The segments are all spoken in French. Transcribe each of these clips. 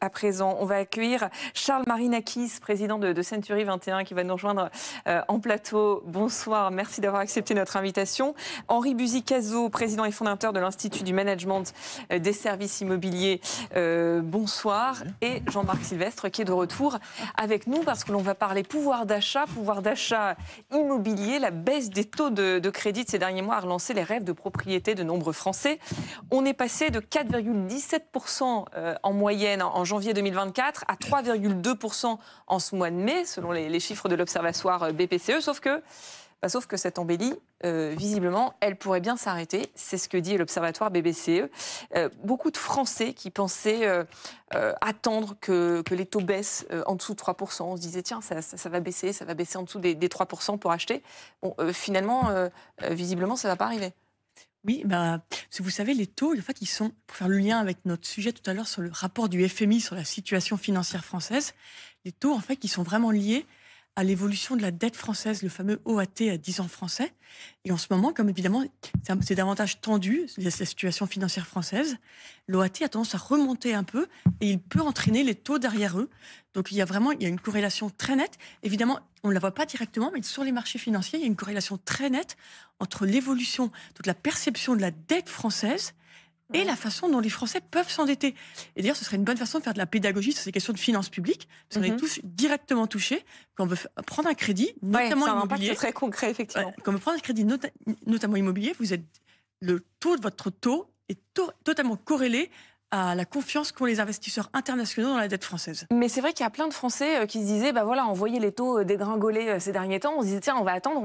À présent, on va accueillir Charles Marinakis, président de Century 21, qui va nous rejoindre en plateau. Bonsoir, merci d'avoir accepté notre invitation. Henri Buzy-Cazot, président et fondateur de l'Institut du Management des Services Immobiliers. Bonsoir. Et Jean-Marc Sylvestre, qui est de retour avec nous, parce que l'on va parler pouvoir d'achat immobilier. La baisse des taux de crédit de ces derniers mois a relancé les rêves de propriété de nombreux Français. On est passé de 4,17% en moyenne en janvier 2024 à 3,2% en ce mois de mai, selon les chiffres de l'Observatoire BPCE. Sauf que cette embellie, visiblement, elle pourrait bien s'arrêter. C'est ce que dit l'Observatoire BPCE. Beaucoup de Français qui pensaient attendre que les taux baissent en dessous de 3%. On se disait, tiens, ça va baisser en dessous des 3% pour acheter. Bon, finalement, visiblement, ça ne va pas arriver. Oui, vous savez, les taux, en fait, ils sont, pour faire le lien avec notre sujet tout à l'heure sur le rapport du FMI sur la situation financière française, les taux, en fait, ils sont vraiment liés à l'évolution de la dette française, le fameux OAT à 10 ans français. Et en ce moment, comme évidemment, c'est davantage tendu, la situation financière française, l'OAT a tendance à remonter un peu et il peut entraîner les taux derrière eux. Donc il y a une corrélation très nette. Évidemment, on ne la voit pas directement, mais sur les marchés financiers, il y a une corrélation très nette entre l'évolution, donc la perception de la dette française et la façon dont les Français peuvent s'endetter. Et d'ailleurs, ce serait une bonne façon de faire de la pédagogie sur ces questions de finances publiques, parce qu'on est tous directement touchés quand on veut prendre un crédit, notamment c'est un immobilier. impact très concret, effectivement. Quand on veut prendre un crédit, notamment immobilier, le taux de votre taux est totalement corrélé à la confiance qu'ont les investisseurs internationaux dans la dette française. Mais c'est vrai qu'il y a plein de Français qui se disaient, on voyait les taux dégringoler ces derniers temps, on se disait, tiens, on va attendre,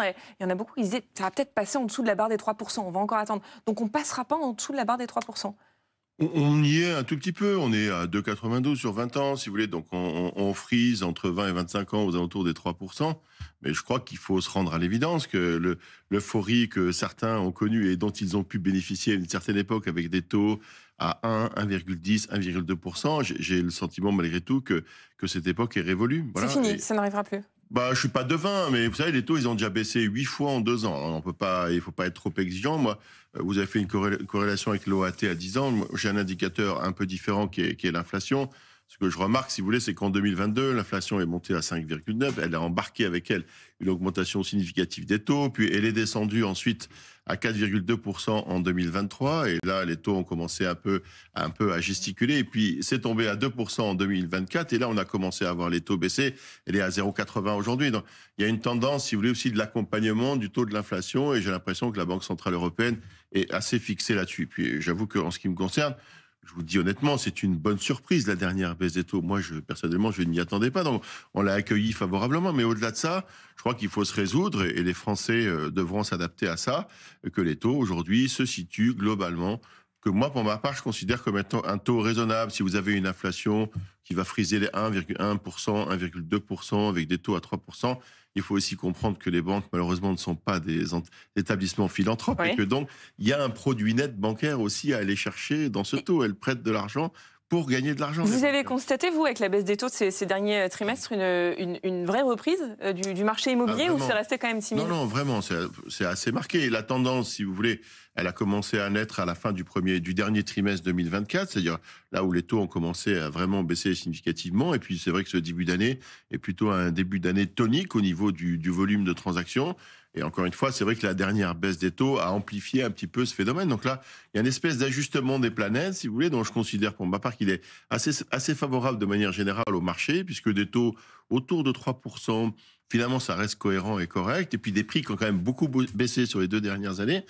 et il y en a beaucoup qui disaient, ça va peut-être passer en dessous de la barre des 3%, on va encore attendre. Donc on ne passera pas en dessous de la barre des 3%. On y est un tout petit peu, on est à 2,92 sur 20 ans, si vous voulez, donc on frise entre 20 et 25 ans aux alentours des 3%, mais je crois qu'il faut se rendre à l'évidence que l'euphorie que certains ont connue et dont ils ont pu bénéficier à une certaine époque avec des taux à 1, 1,10, 1,2%, j'ai le sentiment malgré tout que cette époque est révolue. Voilà. C'est fini, ça n'arrivera plus. Je suis pas devin, mais vous savez, les taux, ils ont déjà baissé 8 fois en 2 ans. Il faut pas être trop exigeant. Moi, vous avez fait une corrélation avec l'OAT à 10 ans. J'ai un indicateur un peu différent qui est l'inflation. Ce que je remarque, si vous voulez, c'est qu'en 2022, l'inflation est montée à 5,9. Elle a embarqué avec elle une augmentation significative des taux. Puis elle est descendue ensuite à 4,2% en 2023. Et là, les taux ont commencé un peu à gesticuler. Et puis, c'est tombé à 2% en 2024. Et là, on a commencé à voir les taux baisser. Elle est à 0,80 aujourd'hui. Donc, il y a une tendance, si vous voulez, aussi de l'accompagnement du taux de l'inflation. Et j'ai l'impression que la Banque Centrale Européenne est assez fixée là-dessus. Puis, j'avoue qu'en ce qui me concerne, je vous dis honnêtement, c'est une bonne surprise, la dernière baisse des taux. Moi, personnellement, je ne m'y attendais pas. Donc, on l'a accueilli favorablement. Mais au-delà de ça, je crois qu'il faut se résoudre et les Français devront s'adapter à ça, que les taux, aujourd'hui, se situent globalement, que moi, pour ma part, je considère comme étant un taux raisonnable. Si vous avez une inflation qui va friser les 1,1%, 1,2%, avec des taux à 3%, il faut aussi comprendre que les banques, malheureusement, ne sont pas des établissements philanthropes et que donc, il y a un produit net bancaire aussi à aller chercher dans ce taux. Elles prêtent de l'argent pour gagner de l'argent. Vous avez constaté, vous, avec la baisse des taux de ces derniers trimestres, une vraie reprise du marché immobilier ou c'est resté quand même timide ? Non, vraiment, c'est assez marqué. Et la tendance, si vous voulez, elle a commencé à naître à la fin du dernier trimestre 2024, c'est-à-dire là où les taux ont commencé à vraiment baisser significativement. Et puis, c'est vrai que ce début d'année est plutôt un début d'année tonique au niveau du volume de transactions. Et encore une fois, c'est vrai que la dernière baisse des taux a amplifié un petit peu ce phénomène. Donc là, il y a une espèce d'ajustement des planètes, si vous voulez, dont je considère pour ma part qu'il est assez favorable de manière générale au marché, puisque des taux autour de 3%, finalement, ça reste cohérent et correct. Et puis des prix qui ont quand même beaucoup baissé sur les 2 dernières années.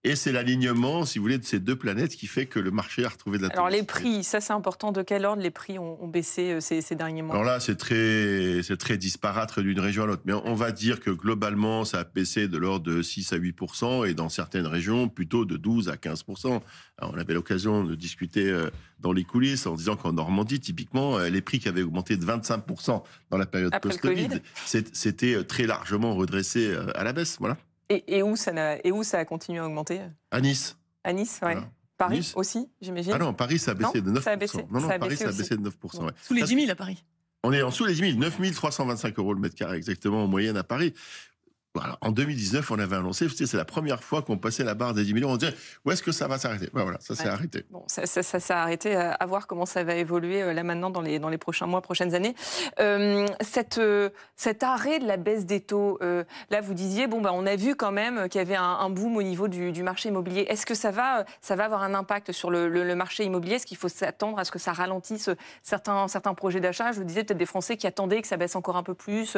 Et c'est l'alignement, si vous voulez, de ces 2 planètes qui fait que le marché a retrouvé de la Alors les prix, ça c'est important. De quel ordre les prix ont baissé ces derniers mois ? Alors là, c'est très disparate d'une région à l'autre. Mais on va dire que globalement, ça a baissé de l'ordre de 6 à 8%, et dans certaines régions, plutôt de 12 à 15%. Alors, on avait l'occasion de discuter dans les coulisses en disant qu'en Normandie, typiquement, les prix qui avaient augmenté de 25% dans la période post-Covid, c'était très largement redressé à la baisse. Voilà. Et où ça a continué à augmenter ? À Nice. À Nice, oui. Voilà. Paris nice. Aussi, j'imagine. Ah non, Paris, ça a baissé de 9%. Ça a baissé. Paris, ça a baissé de 9%. Bon. Ouais. Sous les 10 000 à Paris. On est en dessous les 10 000, 9 325 € le mètre carré, exactement, en moyenne à Paris. Voilà. En 2019, on avait annoncé, c'est la première fois qu'on passait la barre des 10 millions. On disait, où est-ce que ça va s'arrêter? Voilà, ça s'est arrêté. Bon, ça s'est arrêté, à voir comment ça va évoluer là maintenant dans les prochains mois, prochaines années. Cet arrêt de la baisse des taux, là vous disiez, on a vu quand même qu'il y avait un boom au niveau du marché immobilier. Est-ce que ça va avoir un impact sur le marché immobilier? Est-ce qu'il faut s'attendre à ce que ça ralentisse certains projets d'achat? Je vous disais peut-être des Français qui attendaient que ça baisse encore un peu plus.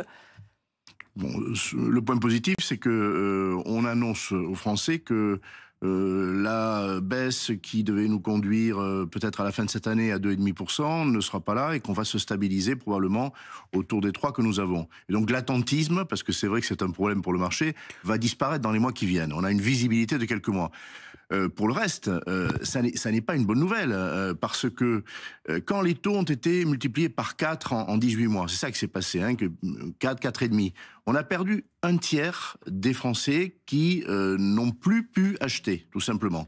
Bon, le point positif, c'est que on annonce aux Français que la baisse qui devait nous conduire peut-être à la fin de cette année à 2,5% ne sera pas là et qu'on va se stabiliser probablement autour des 3 que nous avons. Et donc l'attentisme, parce que c'est vrai que c'est un problème pour le marché, va disparaître dans les mois qui viennent. On a une visibilité de quelques mois. Pour le reste, ça n'est pas une bonne nouvelle, parce que quand les taux ont été multipliés par 4 en 18 mois, c'est ça qui s'est passé, hein, que 4,5, on a perdu un tiers des Français qui n'ont plus pu acheter, tout simplement.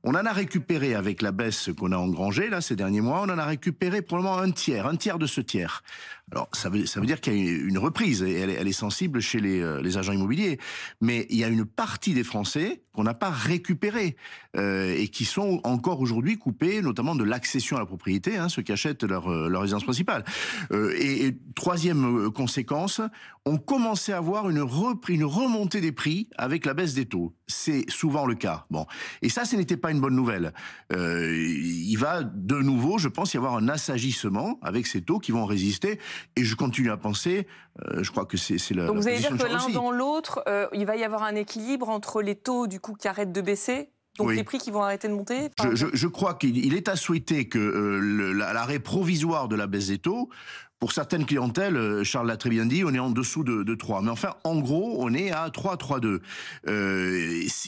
On en a récupéré avec la baisse qu'on a engrangée là ces derniers mois, on en a récupéré probablement un tiers de ce tiers. Alors ça veut dire qu'il y a une reprise, et elle est sensible chez les agents immobiliers, mais il y a une partie des Français qu'on n'a pas récupéré et qui sont encore aujourd'hui coupés, notamment de l'accession à la propriété, hein, ceux qui achètent leur résidence principale. Et troisième conséquence, on commençait à avoir une remontée des prix avec la baisse des taux. C'est souvent le cas. Bon, et ça, ce n'était pas une bonne nouvelle. Il va de nouveau, je pense, y avoir un assagissement avec ces taux qui vont résister. Et je continue à penser, je crois que c'est la. Donc vous allez dire que l'un aussi. dans l'autre, il va y avoir un équilibre entre les taux du coup qui arrêtent de baisser, donc oui. les prix qui vont arrêter de monter. Je crois qu'il est à souhaiter que l'arrêt provisoire de la baisse des taux, pour certaines clientèles, Charles l'a très bien dit, on est en dessous de 3. Mais enfin, en gros, on est à 3,2.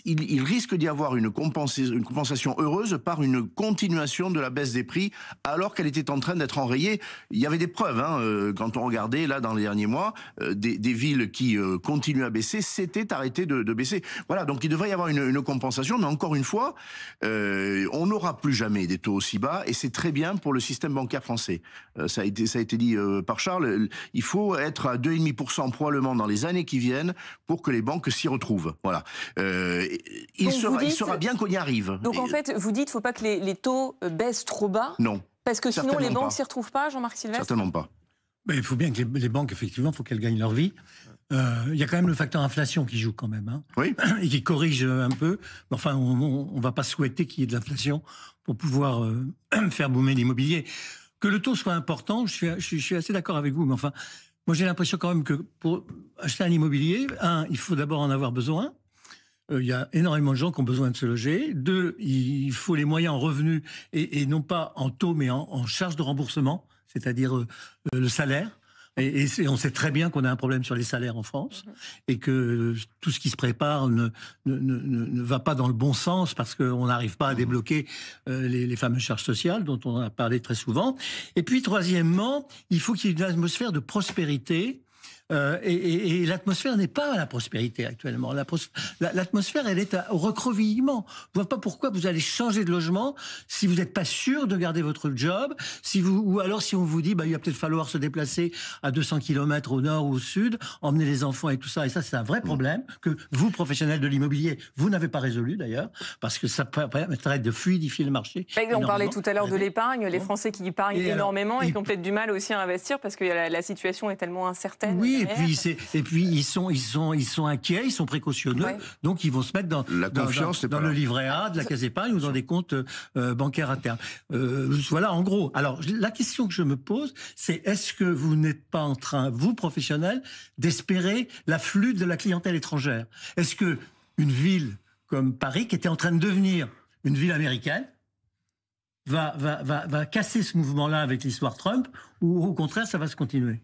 Il risque d'y avoir une compensation heureuse par une continuation de la baisse des prix, alors qu'elle était en train d'être enrayée. Il y avait des preuves, hein, quand on regardait, là, dans les derniers mois, des villes qui continuent à baisser, s'étaient arrêtées de baisser. Voilà, donc il devrait y avoir une compensation, mais encore une fois, on n'aura plus jamais des taux aussi bas, et c'est très bien pour le système bancaire français. Ça a été dit par Charles, il faut être à 2,5% probablement dans les années qui viennent pour que les banques s'y retrouvent. Voilà. Il sera bien qu'on y arrive. Donc en fait, vous dites qu'il ne faut pas que les taux baissent trop bas? Non. Parce que sinon les banques ne s'y retrouvent pas, Jean-Marc Sylvestre? Certainement pas. Mais il faut bien que les banques, effectivement, il faut qu'elles gagnent leur vie. Il y a quand même le facteur inflation qui joue quand même, hein, oui. Et qui corrige un peu. Enfin, on ne va pas souhaiter qu'il y ait de l'inflation pour pouvoir faire boomer l'immobilier. Que le taux soit important, je suis assez d'accord avec vous, mais enfin, moi j'ai l'impression quand même que pour acheter un immobilier, il faut d'abord en avoir besoin. Il y a énormément de gens qui ont besoin de se loger. 2, il faut les moyens en revenus, et non pas en taux, mais en charge de remboursement, c'est-à-dire le salaire. Et on sait très bien qu'on a un problème sur les salaires en France, et que tout ce qui se prépare ne va pas dans le bon sens, parce qu'on n'arrive pas à débloquer les fameuses charges sociales dont on a parlé très souvent. Et puis troisièmement, il faut qu'il y ait une atmosphère de prospérité. Et l'atmosphère n'est pas à la prospérité actuellement. L'atmosphère, elle est au recroquevillement. Je ne vois pas pourquoi vous allez changer de logement si vous n'êtes pas sûr de garder votre job, ou alors si on vous dit il va peut-être falloir se déplacer à 200 km au nord ou au sud, emmener les enfants et tout ça. Et ça, c'est un vrai problème que vous, professionnels de l'immobilier, vous n'avez pas résolu d'ailleurs, parce que ça permettrait de fluidifier le marché. On parlait tout à l'heure de l'épargne, les Français qui épargnent énormément et qui ont peut-être du mal aussi à investir parce que la situation est tellement incertaine. Oui, et puis ils sont inquiets, ils sont précautionneux, donc ils vont se mettre dans le livret A de la Caisse d'épargne ou dans des comptes bancaires à terme. Voilà, en gros. Alors la question que je me pose, c'est est-ce que vous n'êtes pas en train, vous professionnels, d'espérer l'afflux de la clientèle étrangère? Est-ce que une ville comme Paris, qui était en train de devenir une ville américaine, va casser ce mouvement-là avec l'histoire Trump, ou au contraire ça va se continuer?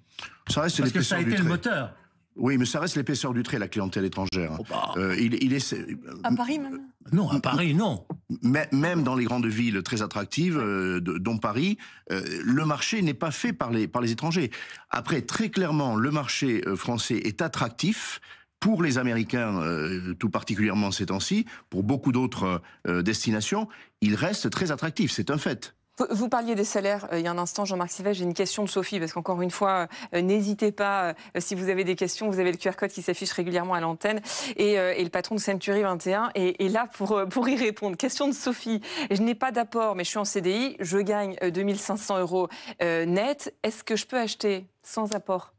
Parce que ça a été le moteur. Oui, mais ça reste l'épaisseur du trait, la clientèle étrangère. À Paris même? Non, à Paris, non. Même dans les grandes villes très attractives, dont Paris, le marché n'est pas fait par les étrangers. Après, très clairement, le marché français est attractif pour les Américains, tout particulièrement ces temps-ci, pour beaucoup d'autres destinations. Il reste très attractif, c'est un fait. Vous parliez des salaires il y a un instant, Jean-Marc Sivès. J'ai une question de Sophie, parce qu'encore une fois, n'hésitez pas, si vous avez des questions, vous avez le QR code qui s'affiche régulièrement à l'antenne, et le patron de Century 21 est là pour y répondre. Question de Sophie. Je n'ai pas d'apport, mais je suis en CDI, je gagne 2500 € net. Est-ce que je peux acheter sans apport ?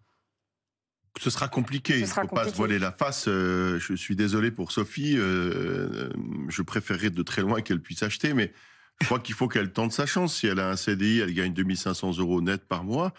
Ce sera compliqué, il ne faut pas se voiler la face. Je suis désolé pour Sophie, je préférerais de très loin qu'elle puisse acheter, mais je crois qu'il faut qu'elle tente sa chance. Si elle a un CDI, elle gagne 2500 € net par mois.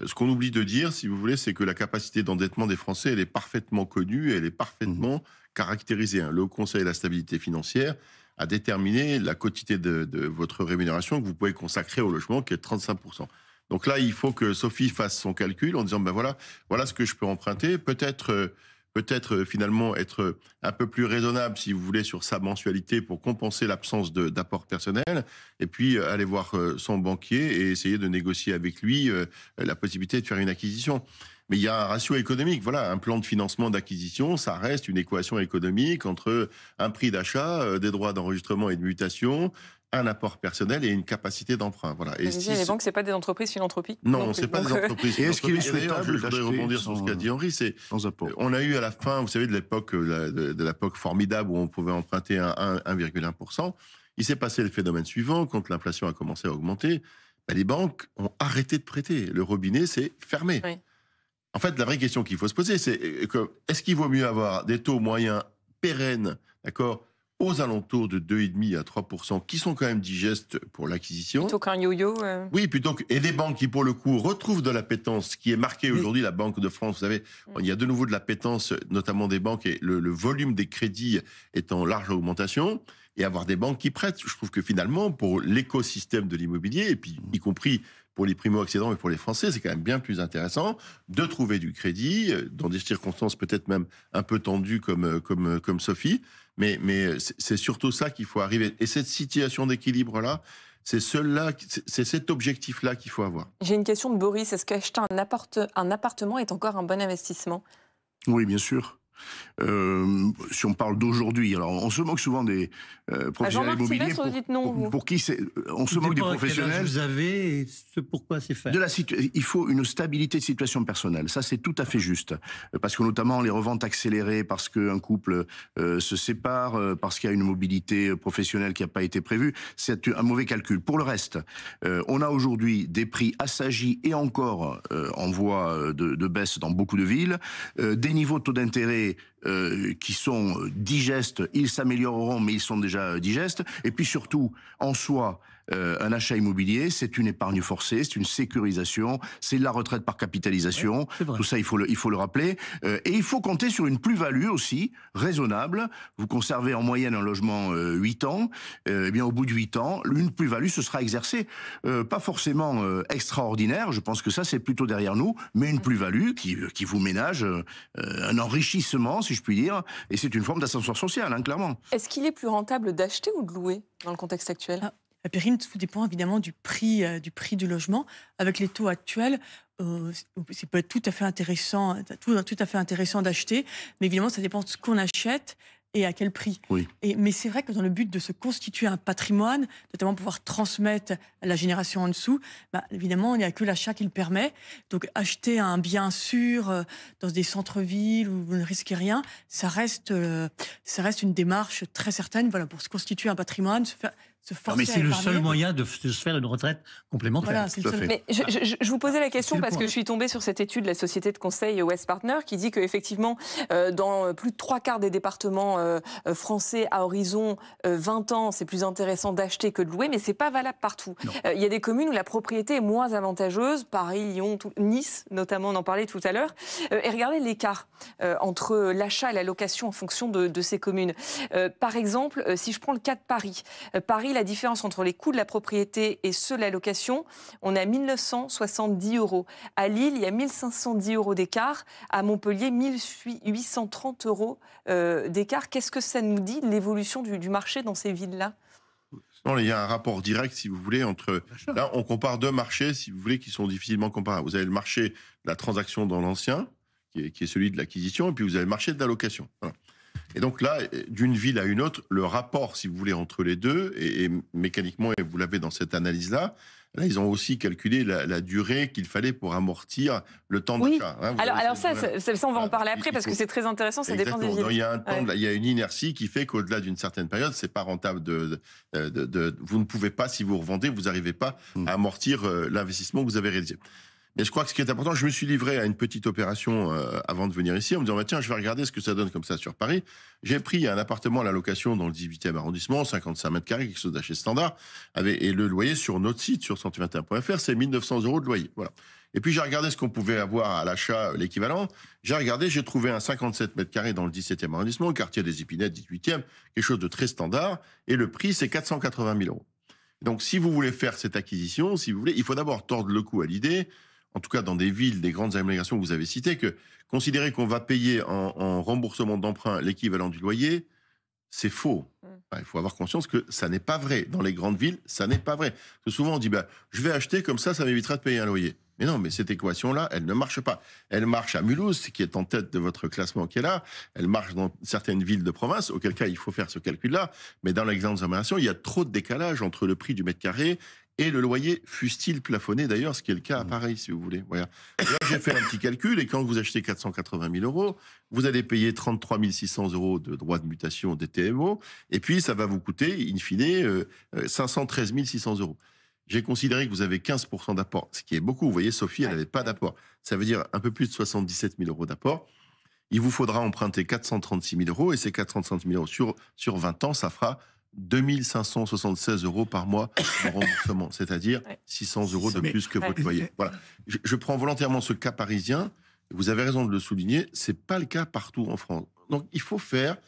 Ce qu'on oublie de dire, si vous voulez, c'est que la capacité d'endettement des Français, elle est parfaitement connue, elle est parfaitement caractérisée. Le Haut Conseil de la stabilité financière a déterminé la quotité de votre rémunération que vous pouvez consacrer au logement, qui est de 35%. Donc là, il faut que Sophie fasse son calcul en disant, voilà ce que je peux emprunter. Peut-être finalement être un peu plus raisonnable, si vous voulez, sur sa mensualité pour compenser l'absence d'apport personnel, et puis aller voir son banquier et essayer de négocier avec lui la possibilité de faire une acquisition. Mais il y a un ratio économique. Voilà, un plan de financement d'acquisition, ça reste une équation économique entre un prix d'achat, des droits d'enregistrement et de mutation, un apport personnel et une capacité d'emprunt. Voilà. Et les banques, c'est pas des entreprises philanthropiques. Non, c'est pas des entreprises. Et est-ce qu'il est souhaitable, je voudrais rebondir sur ce qu'a dit Henri, sans apport. On a eu à la fin, vous savez, de l'époque formidable où on pouvait emprunter à 1,1%. Il s'est passé le phénomène suivant, quand l'inflation a commencé à augmenter, les banques ont arrêté de prêter. Le robinet s'est fermé. Oui. En fait, la vraie question qu'il faut se poser, c'est est-ce qu'il vaut mieux avoir des taux moyens pérennes, d'accord, aux alentours de 2,5 à 3%, qui sont quand même digestes pour l'acquisition. Plutôt qu'un yo-yo. Oui, et des banques qui, pour le coup, retrouvent de l'appétence, qui est marquée aujourd'hui, la Banque de France. Vous savez, il y a de nouveau de l'appétence, notamment des banques, et le volume des crédits est en large augmentation. Et avoir des banques qui prêtent, je trouve que finalement, pour l'écosystème de l'immobilier, et puis y compris pour les primo-accédants et pour les Français, c'est quand même bien plus intéressant de trouver du crédit, dans des circonstances peut-être même un peu tendues comme Sophie. Mais c'est surtout ça qu'il faut arriver. Et cette situation d'équilibre-là, c'est cet objectif-là qu'il faut avoir. J'ai une question de Boris. Est-ce qu'acheter un appartement est encore un bon investissement ? Oui, bien sûr. Si on parle d'aujourd'hui, alors on se moque souvent des professionnels immobiliers. Pour qui on se moque des professionnels. Quel âge vous avez et pourquoi c'est fait. Il faut une stabilité de situation personnelle. Ça, c'est tout à fait juste. Parce que notamment les reventes accélérées, parce qu'un couple se sépare, parce qu'il y a une mobilité professionnelle qui n'a pas été prévue, c'est un mauvais calcul. Pour le reste, on a aujourd'hui des prix assagis et encore en voie de baisse dans beaucoup de villes, des niveaux de taux d'intérêt qui sont digestes, ils s'amélioreront, mais ils sont déjà digestes. Et puis surtout, en soi, un achat immobilier, c'est une épargne forcée, c'est une sécurisation, c'est de la retraite par capitalisation. Ouais, tout ça, il faut le rappeler. Et il faut compter sur une plus-value aussi, raisonnable. Vous conservez en moyenne un logement 8 ans. Eh bien, au bout de 8 ans, une plus-value se sera exercée. Pas forcément extraordinaire, je pense que ça, c'est plutôt derrière nous, mais une plus-value qui vous ménage un enrichissement, si je puis dire. Et c'est une forme d'ascenseur social, hein, clairement. Est-ce qu'il est plus rentable d'acheter ou de louer dans le contexte actuel ? Périne, tout dépend évidemment du prix du logement. Avec les taux actuels, c'est peut être tout à fait intéressant d'acheter, mais évidemment, ça dépend de ce qu'on achète et à quel prix. Oui. Mais c'est vrai que dans le but de se constituer un patrimoine, notamment pouvoir transmettre à la génération en dessous, évidemment, il n'y a que l'achat qui le permet. Donc acheter un bien sûr dans des centres-villes où vous ne risquez rien, ça reste une démarche très certaine, voilà, pour se constituer un patrimoine, mais c'est le seul moyen de se faire une retraite complémentaire. Voilà, c'est le seul. Mais je vous posais la question parce que je suis tombée sur cette étude de la société de conseil West Partner qui dit qu'effectivement, dans plus de 3/4 des départements français à horizon 20 ans, c'est plus intéressant d'acheter que de louer, mais c'est pas valable partout. Il y a des communes où la propriété est moins avantageuse, Paris, Lyon, Nice notamment, on en parlait tout à l'heure. Et regardez l'écart entre l'achat et la location en fonction de ces communes. Par exemple, si je prends le cas de Paris, la différence entre les coûts de la propriété et ceux de la location, on est à 1 970 €. À Lille, il y a 1 510 € d'écart. À Montpellier, 1 830 € d'écart. Qu'est-ce que ça nous dit de l'évolution du marché dans ces villes-là ? Non, il y a un rapport direct, si vous voulez, entre... Là, on compare deux marchés, si vous voulez, qui sont difficilement comparables. Vous avez le marché de la transaction dans l'ancien, qui est celui de l'acquisition, et puis vous avez le marché de la location. Voilà. Et donc là, d'une ville à une autre, le rapport, si vous voulez, entre les deux, et mécaniquement, et vous l'avez dans cette analyse-là, là, ils ont aussi calculé la durée qu'il fallait pour amortir le temps d'achat. Hein, alors ça, on va en parler après, parce que c'est très intéressant, ça dépend des villes. Il y a un temps, il y a une inertie qui fait qu'au-delà d'une certaine période, c'est pas rentable vous ne pouvez pas, si vous revendez, vous n'arrivez pas à amortir l'investissement que vous avez réalisé. Mais je crois que ce qui est important, je me suis livré à une petite opération avant de venir ici, en me disant, tiens, je vais regarder ce que ça donne comme ça sur Paris. J'ai pris un appartement à la location dans le 18e arrondissement, 55 mètres carrés, quelque chose d'assez standard, et le loyer sur notre site, sur 121.fr, c'est 1 900 € de loyer. Voilà. Et puis j'ai regardé ce qu'on pouvait avoir à l'achat, l'équivalent. J'ai trouvé un 57 mètres carrés dans le 17e arrondissement, le quartier des Épinettes, 18e, quelque chose de très standard, et le prix, c'est 480 000 €. Donc si vous voulez faire cette acquisition, si vous voulez, il faut d'abord tordre le cou à l'idée, en tout cas dans des villes, des grandes agglomérations que vous avez citées, que considérer qu'on va payer en remboursement d'emprunt l'équivalent du loyer, c'est faux. Il faut avoir conscience que ça n'est pas vrai. Dans les grandes villes, ça n'est pas vrai. Parce que souvent, on dit, je vais acheter comme ça m'évitera de payer un loyer. Mais non, mais cette équation-là, elle ne marche pas. Elle marche à Mulhouse, qui est en tête de votre classement qui est là. Elle marche dans certaines villes de province, auquel cas il faut faire ce calcul-là. Mais dans les grandes agglomérations, il y a trop de décalage entre le prix du mètre carré et le loyer, fût-il plafonné d'ailleurs, ce qui est le cas à Paris, si vous voulez. Voilà. Là, j'ai fait un petit calcul, et quand vous achetez 480 000 €, vous allez payer 33 600 € de droits de mutation des TMO, et puis ça va vous coûter, in fine, 513 600 €. J'ai considéré que vous avez 15% d'apport, ce qui est beaucoup. Vous voyez, Sophie, elle n'avait pas d'apport. Ça veut dire un peu plus de 77 000 € d'apport. Il vous faudra emprunter 436 000 €, et ces 436 000 € sur 20 ans, ça fera 2 576 € par mois en remboursement, c'est-à-dire 600 € de plus que votre loyer. Voilà. Je prends volontairement ce cas parisien. Vous avez raison de le souligner. C'est pas le cas partout en France. Donc, il faut faire.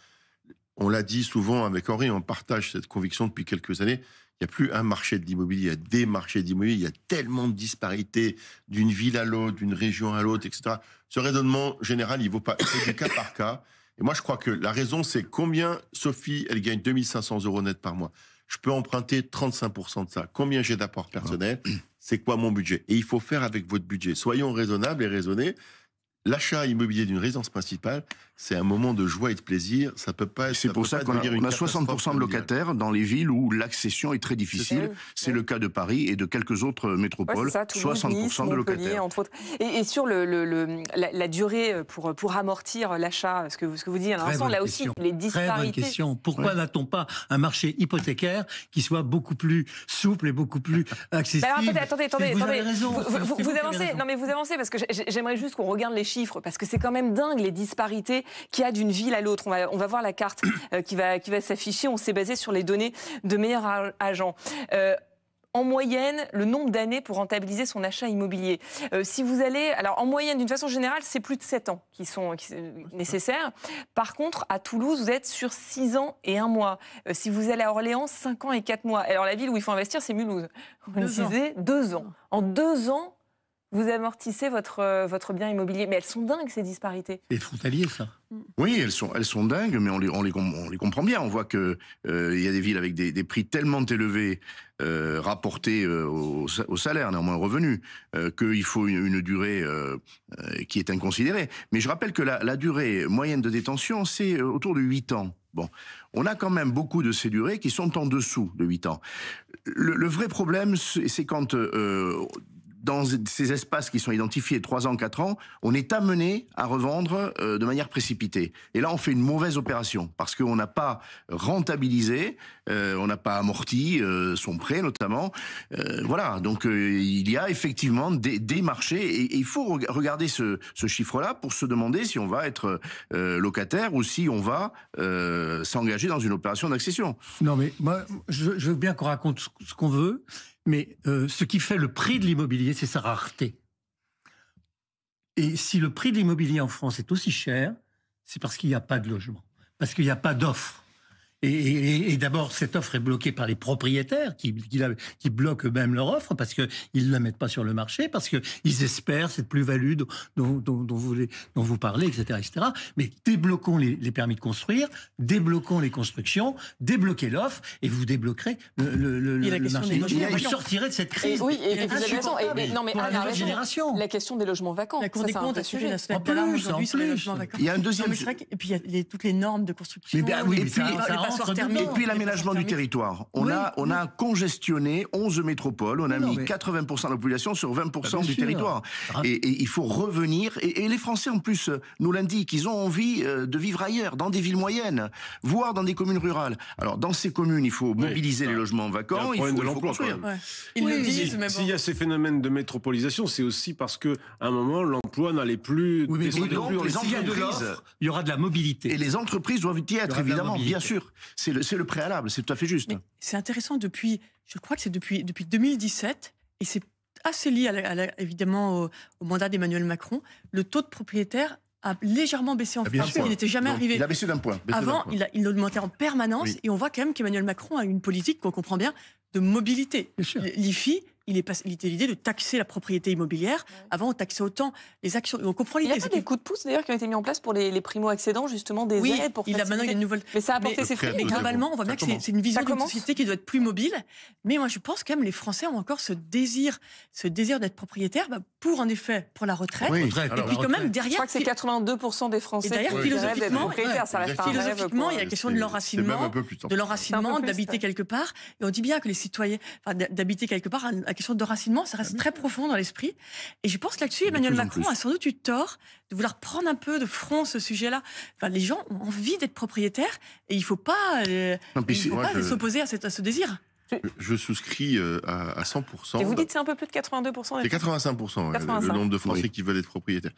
On l'a dit souvent avec Henri, on partage cette conviction depuis quelques années. Il n'y a plus un marché de l'immobilier, il y a des marchés d'immobilier. Il y a tellement de disparités d'une ville à l'autre, d'une région à l'autre, etc. Ce raisonnement général, il vaut pas. C'est du cas par cas. Et moi, je crois que la raison, c'est combien Sophie, elle gagne 2 500 € net par mois. Je peux emprunter 35% de ça. Combien j'ai d'apport personnel? C'est quoi mon budget? Et il faut faire avec votre budget. Soyons raisonnables et raisonnés. L'achat immobilier d'une résidence principale, c'est un moment de joie et de plaisir. Ça peut pas être. C'est pour ça qu'on a 60% de locataires dans les villes où l'accession est très difficile. C'est le cas de Paris et de quelques autres métropoles. Ça, Toulouse, 60% Nice, de locataires. Entre autres. Et sur la durée pour amortir l'achat, ce que vous dites à l'instant, là aussi, les disparités. Très bonne question. Pourquoi n'a-t-on pas un marché hypothécaire qui soit beaucoup plus souple et beaucoup plus accessible? Alors, attendez. Vous avez raison. Vous avancez. Non, mais vous avancez parce que j'aimerais juste qu'on regarde les chiffres, parce que c'est quand même dingue les disparités qu'il y a d'une ville à l'autre. On va voir la carte qui va s'afficher. On s'est basé sur les données de Meilleur Agent. En moyenne, le nombre d'années pour rentabiliser son achat immobilier. Si vous allez... Alors, en moyenne, d'une façon générale, c'est plus de 7 ans qui sont nécessaires. Par contre, à Toulouse, vous êtes sur 6 ans et 1 mois. Si vous allez à Orléans, 5 ans et 4 mois. Alors, la ville où il faut investir, c'est Mulhouse. Vous me disiez 2 ans. En 2 ans, vous amortissez votre bien immobilier. Mais elles sont dingues, ces disparités. C'est frontalier, ça. Oui, elles sont dingues, mais on les comprend bien. On voit qu'il y a des villes avec des prix tellement élevés rapportés au salaire, néanmoins au revenu, qu'il faut une durée qui est inconsidérée. Mais je rappelle que la durée moyenne de détention, c'est autour de 8 ans. Bon, on a quand même beaucoup de ces durées qui sont en dessous de 8 ans. Le vrai problème, c'est quand... dans ces espaces qui sont identifiés 3 ans, 4 ans, on est amené à revendre de manière précipitée. Et là, on fait une mauvaise opération parce qu'on n'a pas rentabilisé, on n'a pas amorti son prêt notamment. Voilà, donc il y a effectivement des marchés et il faut regarder ce chiffre-là pour se demander si on va être locataire ou si on va s'engager dans une opération d'accession. Non, mais moi, je veux bien qu'on raconte ce qu'on veut. Mais ce qui fait le prix de l'immobilier, c'est sa rareté. Et si le prix de l'immobilier en France est aussi cher, c'est parce qu'il n'y a pas de logement, parce qu'il n'y a pas d'offre. Et d'abord, cette offre est bloquée par les propriétaires qui bloquent eux-mêmes leur offre parce qu'ils ne la mettent pas sur le marché, parce qu'ils espèrent cette plus-value dont vous parlez, etc., etc. Mais débloquons les permis de construire, débloquons les constructions, débloquez l'offre et vous débloquerez le marché immobilier. Vous sortirez de cette crise. Oui, et vous avez raison. Non, mais pour la nouvelle génération. La question des logements vacants. La Cour des comptes a suivi la semaine En dernière plus, aujourd'hui sur les logements vacants. Il y a un deuxième. Et puis il y a toutes les normes de construction. Mais oui, et mais puis, ça rentre dedans. Et puis l'aménagement du territoire. On a congestionné 11 métropoles, on a mis 80% de la population sur 20% du territoire. Et il faut revenir, et les Français en plus nous l'indiquent, ils ont envie de vivre ailleurs, dans des villes moyennes, voire dans des communes rurales. Alors dans ces communes, il faut mobiliser les logements vacants, il faut construire. Ils le disent, mais s'il y a ces phénomènes de métropolisation, c'est aussi parce qu'à un moment, l'emploi n'allait plus... Oui, mais Et donc, les s'il y a de entreprises... l'offre, il y aura de la mobilité. Et les entreprises doivent y être, évidemment, bien sûr. C'est le préalable, c'est tout à fait juste. Mais c'est intéressant je crois que c'est depuis 2017, et c'est assez lié évidemment au mandat d'Emmanuel Macron, le taux de propriétaires a légèrement baissé en France. Il n'était jamais arrivé. Il a baissé d'un point. Avant, il augmentait en permanence, et on voit quand même qu'Emmanuel Macron a une politique qu'on comprend bien de mobilité. L'IFI, il était l'idée de taxer la propriété immobilière. Avant, on taxait autant les actions. On comprend l'idée. Il y a pas des coups de pouce d'ailleurs qui ont été mis en place pour les primo-accédants, justement, des aides pour maintenant il y a une nouvelle. Mais ça a apporté ses fruits. Mais globalement, on voit bien que c'est une vision d'une société qui doit être plus mobile. Mais moi, je pense quand même les Français ont encore ce désir d'être propriétaire pour en effet pour la retraite. Oui, et puis quand même derrière. Je crois que c'est 82% des Français. Et d'ailleurs, qui rêvent d'être propriétaires. Ça reste un rêve. Philosophiquement, il y a la question de l'enracinement, d'habiter quelque part. Et on dit bien que les citoyens, d'habiter quelque part, la question de racinement, ça reste très profond dans l'esprit. Et je pense que là-dessus, Emmanuel Macron a sans doute eu tort de vouloir prendre un peu de front ce sujet-là. Enfin, les gens ont envie d'être propriétaires et il ne faut pas, s'opposer à ce désir. Je souscris à 100%. Et vous dites c'est un peu plus de 82%. C'est 85%, le nombre de Français qui veulent être propriétaires.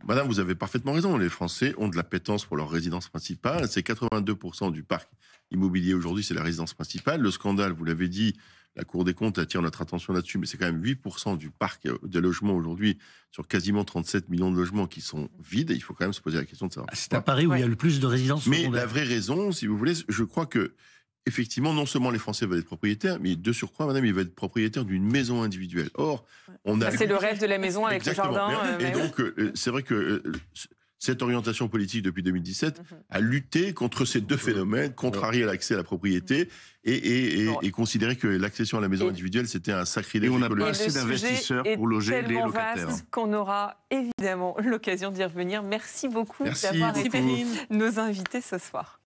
Madame, vous avez parfaitement raison. Les Français ont de l'appétence pour leur résidence principale. C'est 82% du parc immobilier aujourd'hui, c'est la résidence principale. Le scandale, vous l'avez dit, la Cour des comptes attire notre attention là-dessus, mais c'est quand même 8% du parc de logements aujourd'hui, sur quasiment 37 millions de logements qui sont vides. Et il faut quand même se poser la question de savoir. C'est à Paris où il y a le plus de résidences secondaires. Mais la vraie raison, si vous voulez, je crois que effectivement, non seulement les Français veulent être propriétaires, mais de surcroît, madame, ils veulent être propriétaires d'une maison individuelle. Or, on a... C'est le rêve de la maison avec Exactement. le jardin. Et donc, c'est vrai que cette orientation politique depuis 2017 a lutté contre ces deux phénomènes, contrarié l'accès à la propriété et considéré que l'accession à la maison individuelle, c'était un sacrilège. Et on n'a écologique. pas assez d'investisseurs pour loger les locataires. Vaste qu'on aura évidemment l'occasion d'y revenir. Merci beaucoup d'avoir été nos invités ce soir.